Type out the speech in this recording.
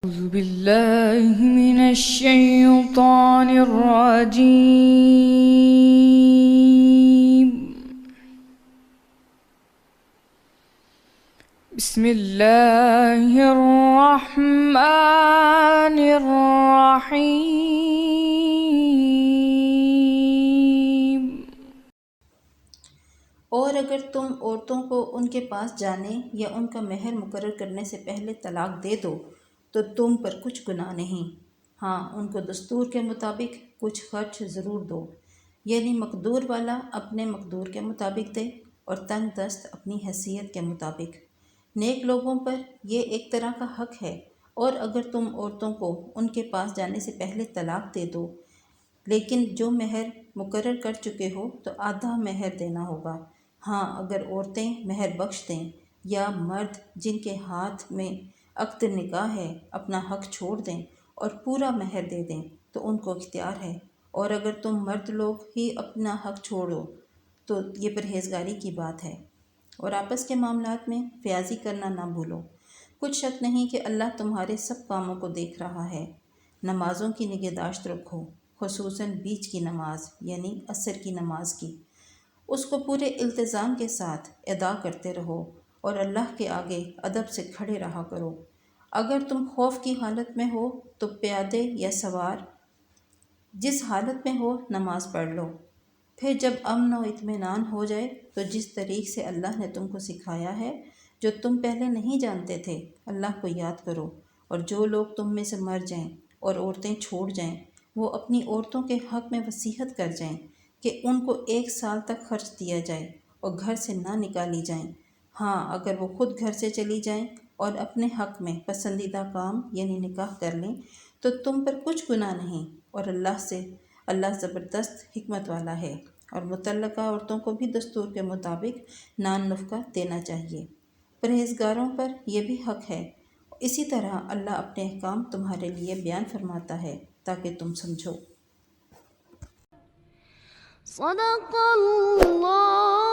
أعوذ بالله من الشيطان الرجيم. بسم الله الرحمن الرحيم. اور اگر تم عورتوں کو ان کے پاس جانے یا ان کا مہر مقرر کرنے سے پہلے طلاق دے دو تو تم پر کچھ گناہ نہیں، ہاں ان کو دستور کے مطابق کچھ خرچ ضرور دو، یعنی مقدور والا اپنے مقدور کے مطابق دے اور تنگ دست اپنی حیثیت کے مطابق۔ نیک لوگوں پر یہ ایک طرح کا حق ہے۔ اور اگر تم عورتوں کو ان کے پاس جانے سے پہلے طلاق دے دو لیکن جو مہر مقرر کر چکے ہو تو آدھا مہر دینا ہوگا، ہاں اگر عورتیں مہر بخش دیں یا مرد جن کے ہاتھ میں عقد نکاح ہے اپنا حق چھوڑ دیں اور پورا مہر دے دیں تو ان کو اختیار ہے۔ اور اگر تم مرد لوگ ہی اپنا حق چھوڑو تو یہ پرہیزگاری کی بات ہے۔ اور آپس کے معاملات میں فیاضی کرنا نہ بھولو، کچھ شک نہیں کہ اللہ تمہارے سب کاموں کو دیکھ رہا ہے۔ نمازوں کی نگہداشت رکھو، خصوصاً بیچ کی نماز یعنی عصر کی نماز کی، اس کو پورے التزام کے ساتھ ادا کرتے رہو اور اللہ کے آگے ادب سے کھڑے رہا کرو۔ اگر تم خوف کی حالت میں ہو تو پیادے یا سوار جس حالت میں ہو نماز پڑھ لو، پھر جب امن و اطمینان ہو جائے تو جس طریق سے اللہ نے تم کو سکھایا ہے جو تم پہلے نہیں جانتے تھے اللہ کو یاد کرو۔ اور جو لوگ تم میں سے مر جائیں اور عورتیں چھوڑ جائیں وہ اپنی عورتوں کے حق میں وصیت کر جائیں کہ ان کو 1 سال تک خرچ دیا جائے اور گھر سے نہ نکالی جائیں، ہاں اگر وہ خود گھر سے چلی جائیں اور اپنے حق میں پسندیدہ کام یعنی نکاح کر لیں تو تم پر کچھ گناہ نہیں، اور اللہ زبردست حکمت والا ہے۔ اور مطلقہ عورتوں کو بھی دستور کے مطابق نان نفقہ دینا چاہیے۔ پرہیزگاروں پر یہ بھی حق ہے۔ اسی طرح اللہ اپنے احکام تمہارے لیے بیان فرماتا ہے تاکہ تم سمجھو۔ صدق اللہ